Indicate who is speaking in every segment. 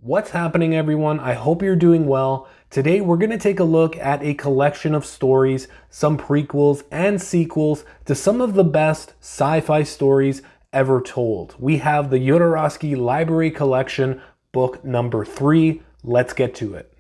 Speaker 1: What's happening, everyone? I hope you're doing well. Today we're going to take a look at a collection of stories, some prequels and sequels to some of the best sci-fi stories ever told. We have the Jodorowsky Library Collection, book number 3. Let's get to it.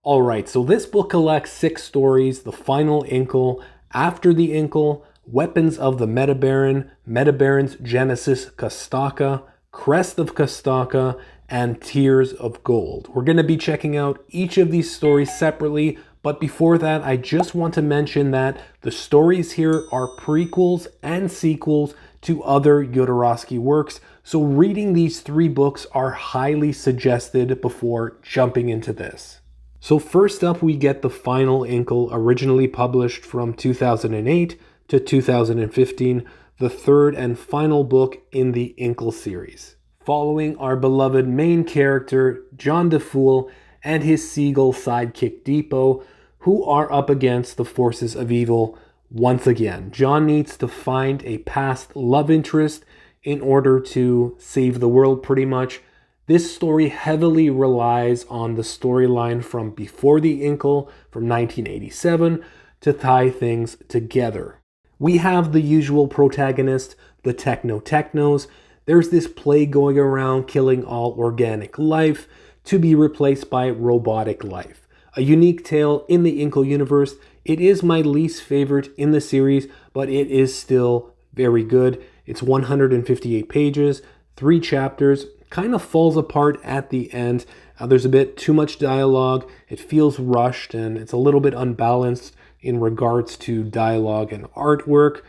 Speaker 1: Alright, so this book collects 6 stories: the Final Incal, After the Incal, Weapons of the Metabaron, Metabarons Genesis Castaka, Crest of Castaka, and Tears of Gold. We're going to be checking out each of these stories separately, but before that, I just want to mention that the stories here are prequels and sequels to other Jodorowsky works, so reading these 3 books are highly suggested before jumping into this. So first up, we get the Final Incal, originally published from 2008 to 2015, the third and final book in the Incal series, following our beloved main character, John DeFool, and his seagull sidekick Depot, who are up against the forces of evil once again. John needs to find a past love interest in order to save the world, pretty much. This story heavily relies on the storyline from before the Incal, from 1987, to tie things together. We have the usual protagonist, the Technos. There's this plague going around killing all organic life, to be replaced by robotic life. A unique tale in the Incal universe. It is my least favorite in the series, but it is still very good. It's 158 pages, 3 chapters. Kind of falls apart at the end. There's a bit too much dialogue. It feels rushed and it's a little bit unbalanced in regards to dialogue and artwork.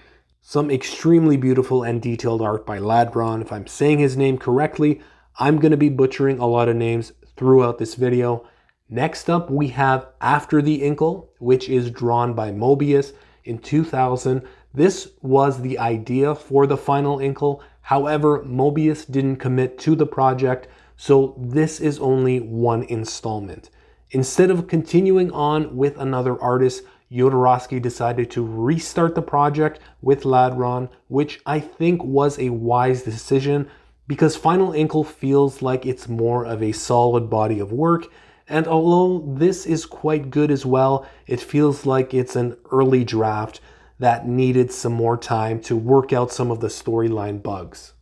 Speaker 1: Some extremely beautiful and detailed art by Ladron. If I'm saying his name correctly, I'm going to be butchering a lot of names throughout this video. Next up, we have After the Incal, which is drawn by Mobius in 2000. This was the idea for the Final Incal. However, Mobius didn't commit to the project, so this is only one installment. Instead of continuing on with another artist, Jodorowsky decided to restart the project with Ladron, which I think was a wise decision because Final Incal feels like it's more of a solid body of work, and although this is quite good as well, it feels like it's an early draft that needed some more time to work out some of the storyline bugs.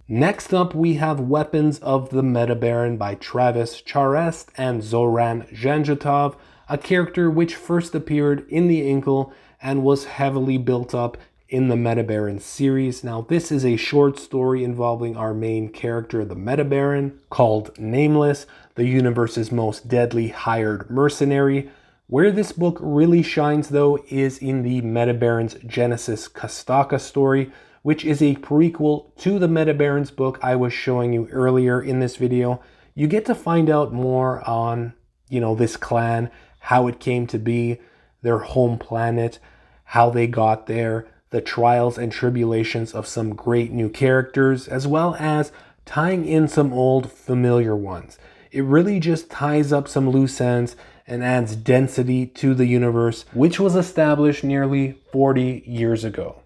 Speaker 1: Next up, we have Weapons of the Metabaron by Travis Charest and Zoran Janjatov, a character which first appeared in the Incal and was heavily built up in the Metabaron series. Now, this is a short story involving our main character, the Metabaron, called Nameless, the universe's most deadly hired mercenary. Where this book really shines, though, is in the Metabarons Genesis Castaka story, which is a prequel to the Metabarons book I was showing you earlier in this video. You get to find out more on, this clan, how it came to be, their home planet, how they got there, the trials and tribulations of some great new characters, as well as tying in some old familiar ones. It really just ties up some loose ends and adds density to the universe, which was established nearly 40 years ago.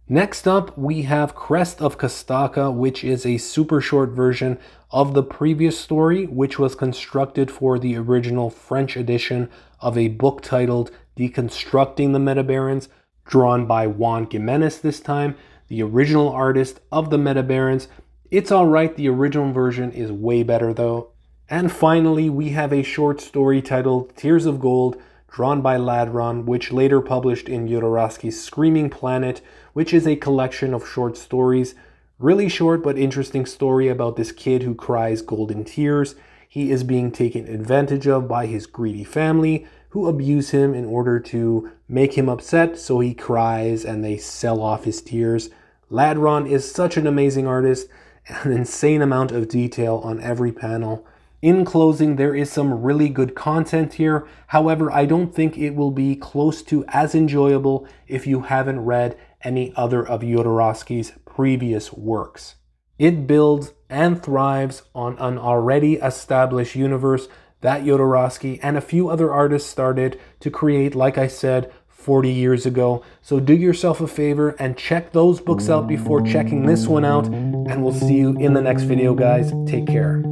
Speaker 1: Next up, we have Crest of Castaka, which is a super short version of the previous story, which was constructed for the original French edition of a book titled Deconstructing the Metabarons, drawn by Juan Jimenez this time, the original artist of the Metabarons. It's alright, the original version is way better though. And finally, we have a short story titled Tears of Gold, drawn by Ladron, which later published in Jodorowsky's Screaming Planet, which is a collection of short stories. Really short but interesting story about this kid who cries golden tears. He is being taken advantage of by his greedy family, who abuse him in order to make him upset, so he cries and they sell off his tears. Ladron is such an amazing artist, an insane amount of detail on every panel. In closing, there is some really good content here. However, I don't think it will be close to as enjoyable if you haven't read any other of Jodorowsky's previous works. It builds and thrives on an already established universe that Jodorowsky and a few other artists started to create, like I said, 40 years ago. So do yourself a favor and check those books out before checking this one out, and we'll see you in the next video, guys. Take care.